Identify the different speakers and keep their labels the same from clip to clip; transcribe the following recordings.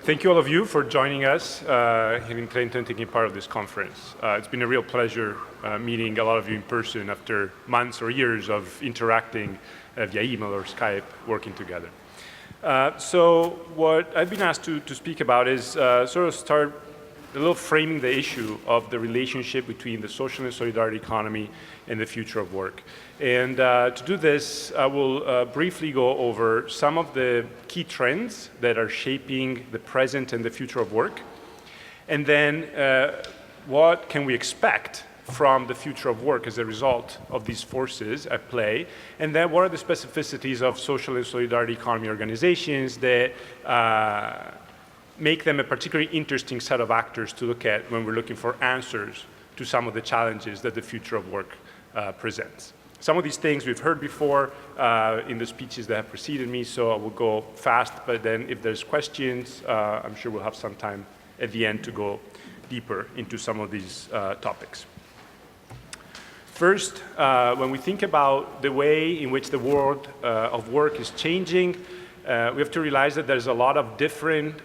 Speaker 1: Thank you all of you for joining us here in Clinton, taking part of this conference. It's been a real pleasure meeting a lot of you in person after months or years of interacting via email or Skype, working together. So what I've been asked to speak about is sort of start a little framing the issue of the relationship between the social and solidarity economy and the future of work. And to do this, I will briefly go over some of the key trends that are shaping the present and the future of work. And then what can we expect from the future of work as a result of these forces at play? And then what are the specificities of social and solidarity economy organizations that make them a particularly interesting set of actors to look at when we're looking for answers to some of the challenges that the future of work presents. Some of these things we've heard before in the speeches that have preceded me, so I will go fast, but then if there's questions, I'm sure we'll have some time at the end to go deeper into some of these topics. First, when we think about the way in which the world of work is changing, we have to realize that there's a lot of different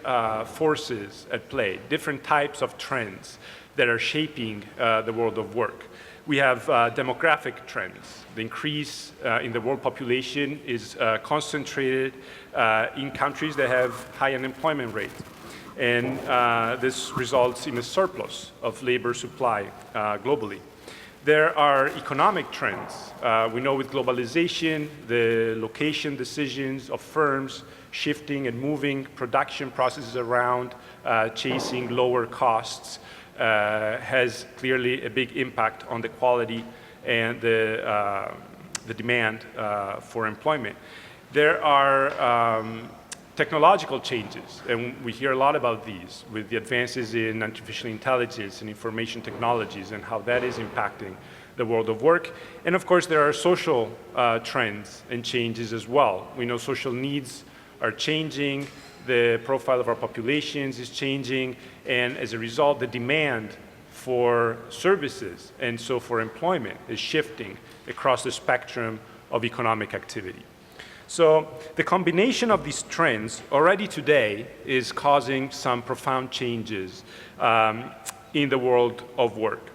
Speaker 1: forces at play, different types of trends that are shaping the world of work. We have demographic trends. The increase in the world population is concentrated in countries that have high unemployment rates. And this results in a surplus of labor supply globally. There are economic trends. We know with globalization, the location decisions of firms shifting and moving production processes around, chasing lower costs, has clearly a big impact on the quality and the demand for employment. There are technological changes, and we hear a lot about these with the advances in artificial intelligence and information technologies and how that is impacting the world of work. And of course, there are social trends and changes as well. We know social needs are changing, the profile of our populations is changing, and as a result, the demand for services and so for employment is shifting across the spectrum of economic activity. So the combination of these trends already today is causing some profound changes in the world of work.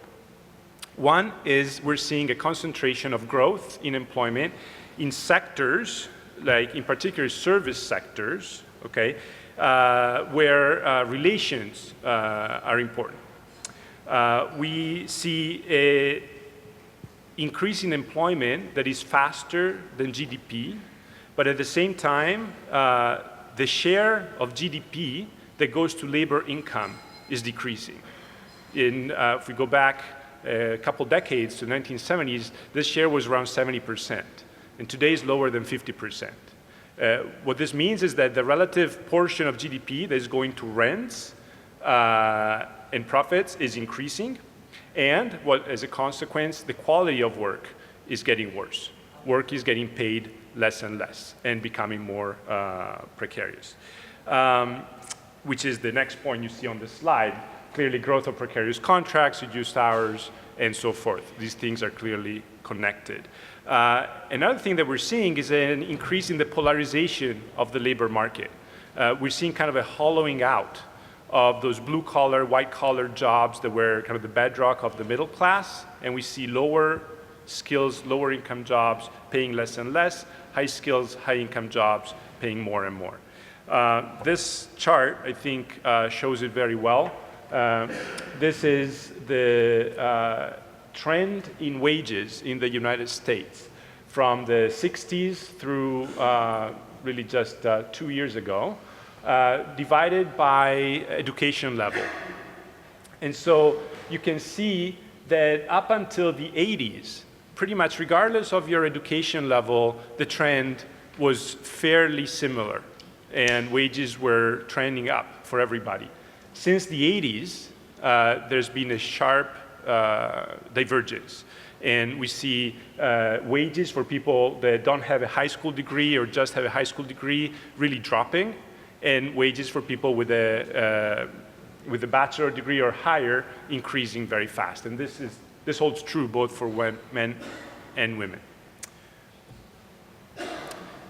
Speaker 1: One is we're seeing a concentration of growth in employment in sectors, like in particular service sectors, okay, where relations are important. We see an increase in employment that is faster than GDP, but at the same time, the share of GDP that goes to labor income is decreasing. If we go back a couple decades to the 1970s, this share was around 70%, and today is lower than 50%. What this means is that the relative portion of GDP that is going to rents and profits is increasing, and as a consequence, the quality of work is getting worse. Work is getting paid less and less and becoming more precarious, which is the next point you see on the slide. Clearly, growth of precarious contracts, reduced hours, and so forth. These things are clearly connected. Another thing that we're seeing is an increase in the polarization of the labor market. We're seeing kind of a hollowing out of those blue-collar, white-collar jobs that were kind of the bedrock of the middle class, and we see lower skills, lower income jobs paying less and less, high skills, high income jobs paying more and more. This chart, I think, shows it very well. This is the trend in wages in the United States from the 60s through really just 2 years ago, divided by education level. And so you can see that up until the 80s, pretty much regardless of your education level, the trend was fairly similar, and wages were trending up for everybody. Since the 80s, there's been a sharp divergence, and we see wages for people that don't have a high school degree or just have a high school degree really dropping, and wages for people with a bachelor degree or higher increasing very fast. And this holds true both for men and women.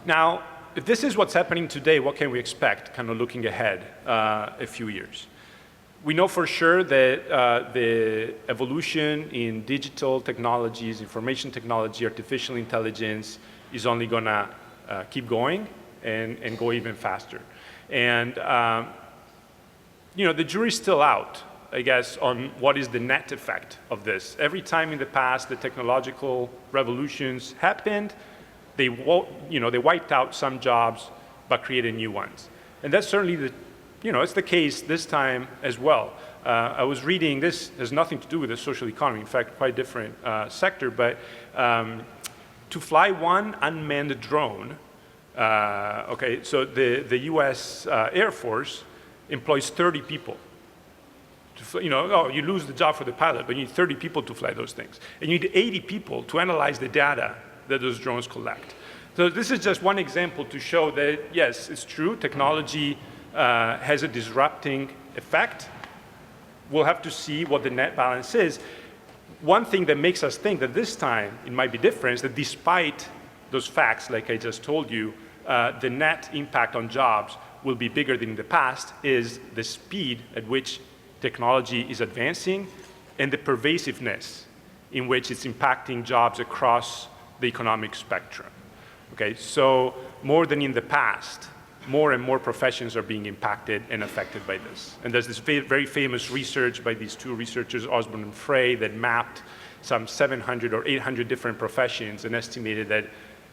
Speaker 1: Now, if this is what's happening today, what can we expect, kind of looking ahead a few years? We know for sure that the evolution in digital technologies, information technology, artificial intelligence is only going to keep going and go even faster. And the jury's still out, I guess, on what is the net effect of this. Every time in the past the technological revolutions happened, they wiped out some jobs but created new ones. And that's certainly it's the case this time as well. I was reading, this has nothing to do with the social economy, in fact, quite different sector, but to fly one unmanned drone, okay, so the US Air Force employs 30 people. You lose the job for the pilot, but you need 30 people to fly those things. And you need 80 people to analyze the data that those drones collect. So this is just one example to show that, yes, it's true, technology has a disrupting effect. We'll have to see what the net balance is. One thing that makes us think that this time it might be different is that despite those facts, like I just told you, the net impact on jobs will be bigger than in the past is the speed at which technology is advancing and the pervasiveness in which it's impacting jobs across the economic spectrum. Okay, so more than in the past, more and more professions are being impacted and affected by this. And there's this very famous research by these two researchers, Osborne and Frey, that mapped some 700 or 800 different professions and estimated that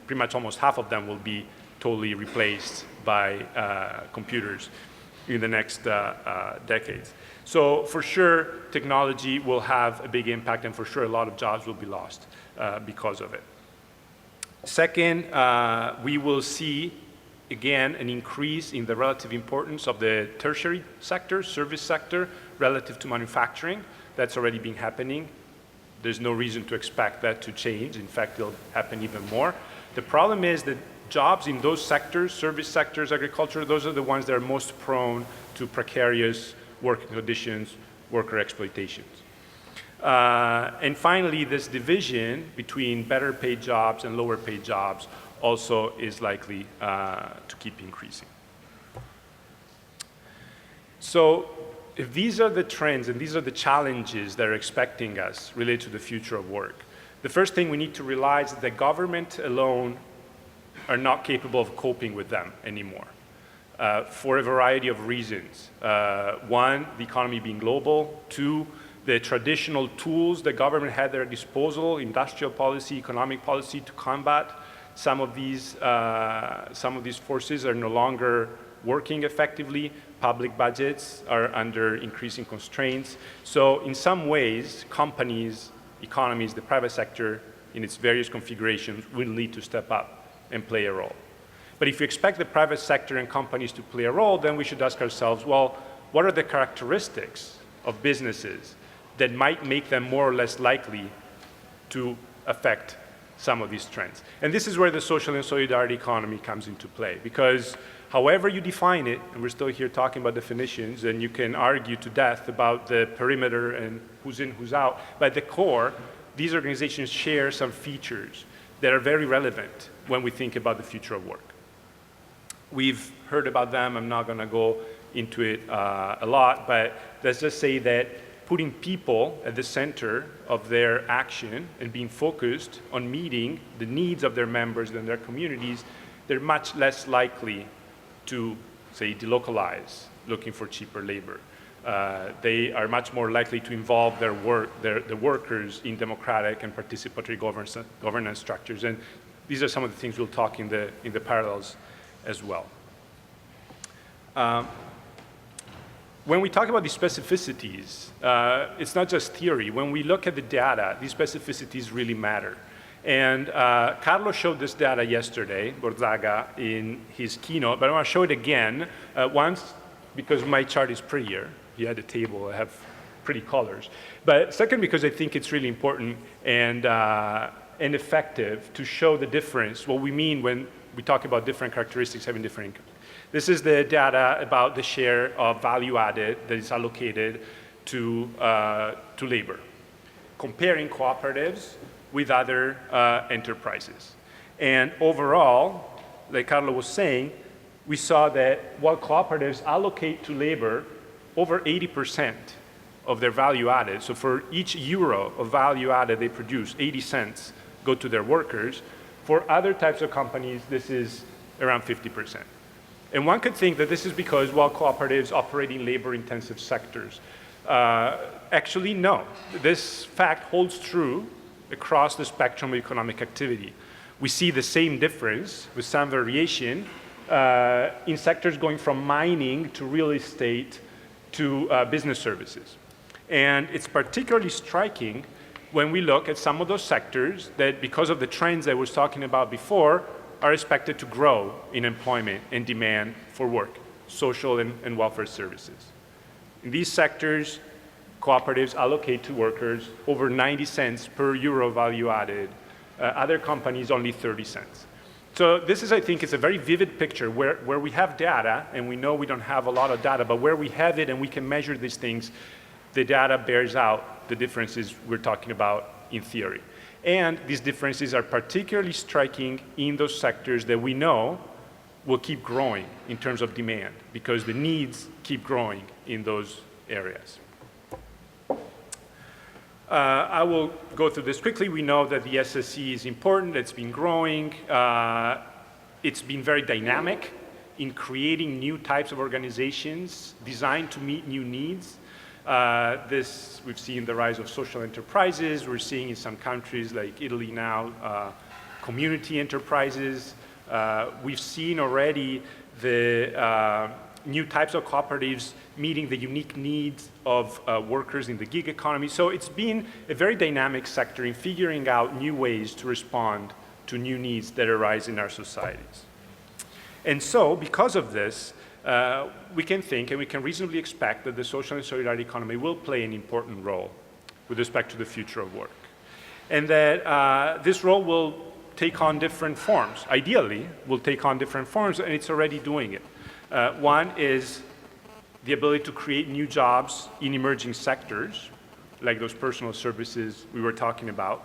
Speaker 1: pretty much almost half of them will be totally replaced by computers in the next decades. So for sure, technology will have a big impact, and for sure a lot of jobs will be lost because of it. Second, we will see, again, an increase in the relative importance of the tertiary sector, service sector, relative to manufacturing. That's already been happening. There's no reason to expect that to change. In fact, it'll happen even more. The problem is that jobs in those sectors, service sectors, agriculture, those are the ones that are most prone to precarious working conditions, worker exploitations. And finally, this division between better paid jobs and lower paid jobs also is likely to keep increasing. So if these are the trends and these are the challenges that are expecting us related to the future of work, the first thing we need to realize is that government alone are not capable of coping with them anymore for a variety of reasons. One, the economy being global. Two, the traditional tools that government had at their disposal, industrial policy, economic policy, to combat some of these forces are no longer working effectively. Public budgets are under increasing constraints. So in some ways, companies, economies, the private sector in its various configurations will need to step up and play a role. But if you expect the private sector and companies to play a role, then we should ask ourselves, well, what are the characteristics of businesses that might make them more or less likely to affect some of these trends? And this is where the social and solidarity economy comes into play, because however you define it, and we're still here talking about definitions, and you can argue to death about the perimeter and who's in, who's out, but at the core, these organizations share some features that are very relevant when we think about the future of work. We've heard about them. I'm not going to go into it a lot, but let's just say that putting people at the center of their action and being focused on meeting the needs of their members and their communities, they're much less likely to, say, delocalize, looking for cheaper labor. They are much more likely to involve the workers in democratic and participatory governance structures. And these are some of the things we'll talk in the parallels as well. When we talk about these specificities, it's not just theory. When we look at the data, these specificities really matter. And Carlo showed this data yesterday, Borzaga, in his keynote, but I want to show it again, once, because my chart is prettier. He had a table, I have pretty colors. But second, because I think it's really important and effective to show the difference, what we mean when we talk about different characteristics having different incomes. This is the data about the share of value added that is allocated to labor, comparing cooperatives with other enterprises. And overall, like Carlo was saying, we saw that while cooperatives allocate to labor over 80% of their value added, so for each euro of value added they produce, 80 cents go to their workers. For other types of companies, this is around 50%. And one could think that this is because, while cooperatives operate in labor-intensive sectors. Actually, no. This fact holds true across the spectrum of economic activity. We see the same difference, with some variation, in sectors going from mining to real estate to business services. And it's particularly striking when we look at some of those sectors that, because of the trends I was talking about before, are expected to grow in employment and demand for work, social and welfare services. In these sectors, cooperatives allocate to workers over 90 cents per euro value added. Other companies, only 30 cents. So this is, I think, it's a very vivid picture where we have data, and we know we don't have a lot of data, but where we have it and we can measure these things, the data bears out the differences we're talking about in theory. And these differences are particularly striking in those sectors that we know will keep growing in terms of demand, because the needs keep growing in those areas. I will go through this quickly. We know that the SSE is important. It's been growing. It's been very dynamic in creating new types of organizations designed to meet new needs. This, we've seen the rise of social enterprises. We're seeing in some countries like Italy now, community enterprises. We've seen already the new types of cooperatives meeting the unique needs of workers in the gig economy. So it's been a very dynamic sector in figuring out new ways to respond to new needs that arise in our societies. And so, because of this, we can think and we can reasonably expect that the social and solidarity economy will play an important role with respect to the future of work. And that this role will take on different forms. Ideally, will take on different forms, and it's already doing it. One is the ability to create new jobs in emerging sectors, like those personal services we were talking about,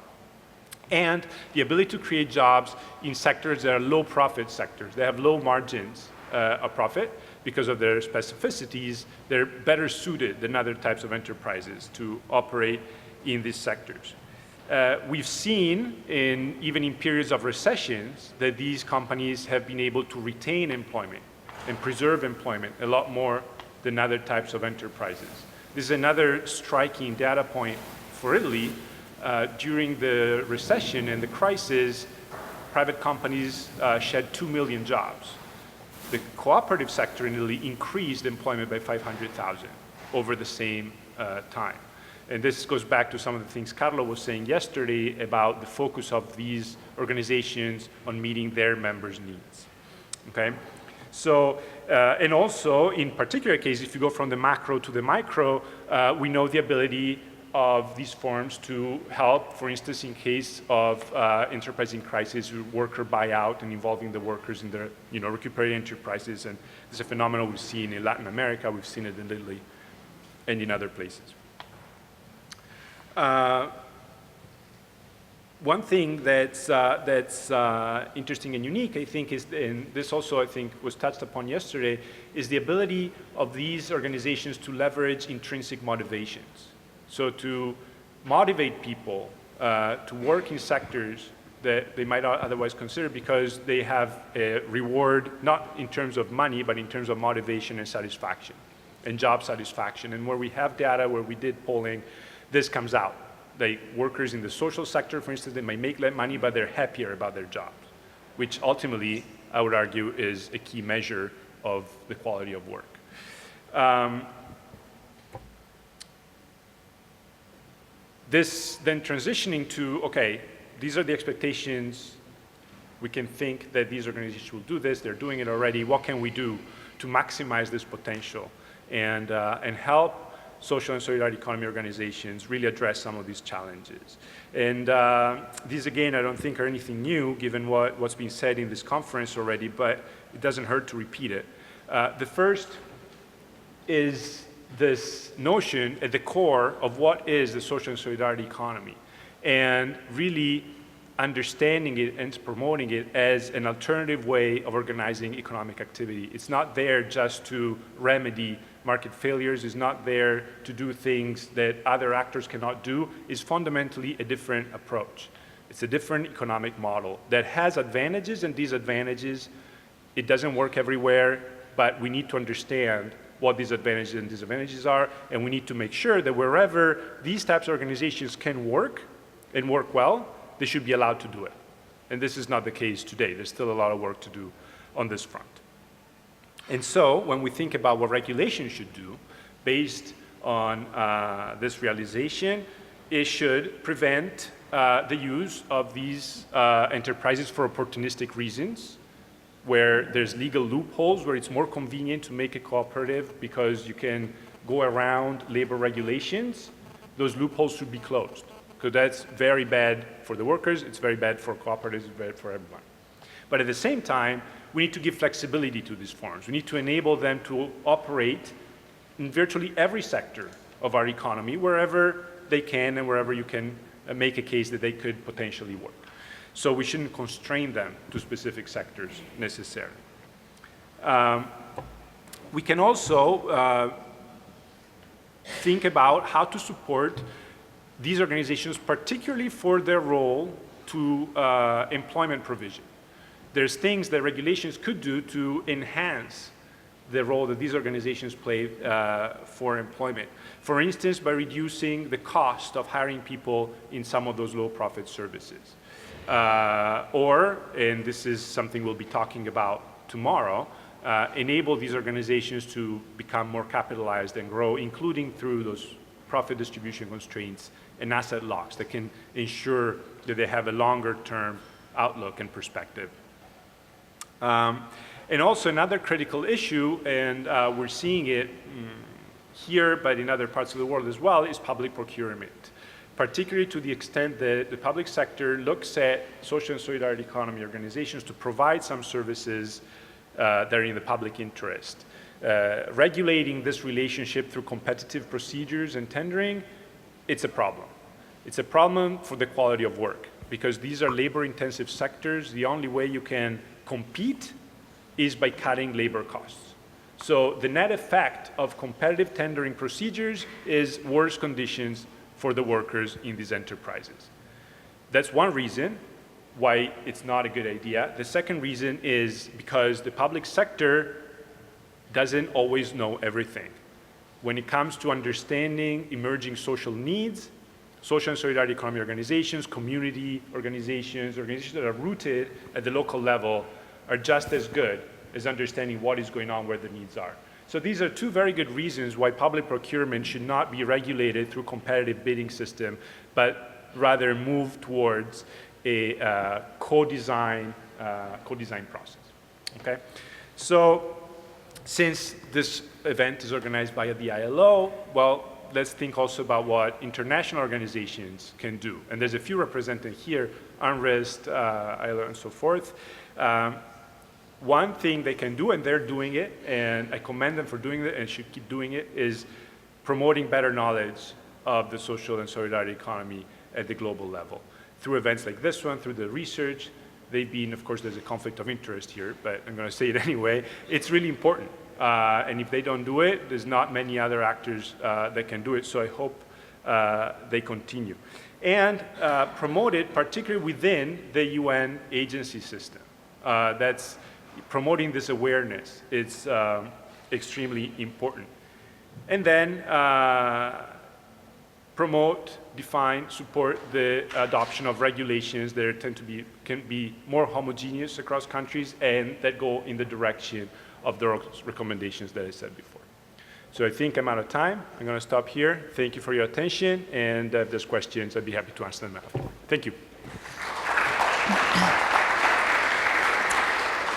Speaker 1: and the ability to create jobs in sectors that are low profit sectors. They have low margins of profit because of their specificities. They're better suited than other types of enterprises to operate in these sectors. We've seen, even in periods of recessions, that these companies have been able to retain employment and preserve employment a lot more than other types of enterprises. This is another striking data point for Italy. During the recession and the crisis, private companies shed 2 million jobs. The cooperative sector in Italy increased employment by 500,000 over the same time. And this goes back to some of the things Carlo was saying yesterday about the focus of these organizations on meeting their members' needs. Okay? So, and also, in particular case, if you go from the macro to the micro, we know the ability of these forms to help, for instance, in case of enterprise in crisis, worker buyout and involving the workers in their, recuperating enterprises. And this is a phenomenon we've seen in Latin America, we've seen it in Italy, and in other places. One thing that's interesting and unique, I think, is, and this also, I think, was touched upon yesterday, is the ability of these organizations to leverage intrinsic motivations. So to motivate people to work in sectors that they might not otherwise consider because they have a reward, not in terms of money, but in terms of motivation and satisfaction, and job satisfaction. And where we have data, where we did polling, this comes out. Like workers in the social sector, for instance, they might make less money, but they're happier about their jobs, which ultimately, I would argue, is a key measure of the quality of work. This then transitioning to, okay, these are the expectations. We can think that these organizations will do this. They're doing it already. What can we do to maximize this potential and help social and solidarity economy organizations really address some of these challenges? And these, again, I don't think are anything new given what's been said in this conference already, but it doesn't hurt to repeat it. The first is this notion at the core of what is the social and solidarity economy, and really understanding it and promoting it as an alternative way of organizing economic activity. It's not there just to remedy market failures, it's not there to do things that other actors cannot do. It's fundamentally a different approach. It's a different economic model that has advantages and disadvantages. It doesn't work everywhere, but we need to understand what these advantages and disadvantages are, and we need to make sure that wherever these types of organizations can work and work well, they should be allowed to do it. And this is not the case today. There's still a lot of work to do on this front. And so when we think about what regulation should do, based on this realization, it should prevent the use of these enterprises for opportunistic reasons, where there's legal loopholes, where it's more convenient to make a cooperative because you can go around labor regulations. Those loopholes should be closed, because that's very bad for the workers, it's very bad for cooperatives, it's bad for everyone. But at the same time, we need to give flexibility to these firms. We need to enable them to operate in virtually every sector of our economy, wherever they can and wherever you can make a case that they could potentially work. So we shouldn't constrain them to specific sectors necessarily. We can also think about how to support these organizations, particularly for their role to employment provision. There's things that regulations could do to enhance the role that these organizations play for employment. For instance, by reducing the cost of hiring people in some of those low-profit services. Or, and this is something we'll be talking about tomorrow, enable these organizations to become more capitalized and grow, including through those profit distribution constraints and asset locks that can ensure that they have a longer-term outlook and perspective. And also another critical issue, and we're seeing it here, but in other parts of the world as well, is public procurement, particularly to the extent that the public sector looks at social and solidarity economy organizations to provide some services that are in the public interest. Regulating this relationship through competitive procedures and tendering, it's a problem. It's a problem for the quality of work, because these are labor-intensive sectors. The only way you can compete is by cutting labor costs. So the net effect of competitive tendering procedures is worse conditions for the workers in these enterprises. That's one reason why it's not a good idea. The second reason is because the public sector doesn't always know everything. When it comes to understanding emerging social needs, social and solidarity economy organizations, community organizations, organizations that are rooted at the local level are just as good as understanding what is going on where the needs are. So these are two very good reasons why public procurement should not be regulated through competitive bidding system, but rather move towards a co-design process, okay? So since this event is organized by the ILO, well, let's think also about what international organizations can do. And there's a few represented here, UNRIST, ILO, and so forth. One thing they can do, and they're doing it, and I commend them for doing it and should keep doing it, is promoting better knowledge of the social and solidarity economy at the global level. Through events like this one, through the research, they've been, of course, there's a conflict of interest here, but I'm going to say it anyway. It's really important. And if they don't do it, there's not many other actors that can do it, so I hope they continue. And promote it, particularly within the UN agency system. That's promoting this awareness. It's extremely important. And then promote, define, support the adoption of regulations that can be more homogeneous across countries and that go in the direction of the recommendations that I said before. So I think I'm out of time. I'm going to stop here. Thank you for your attention, and if there's questions, I'd be happy to answer them after. Thank you.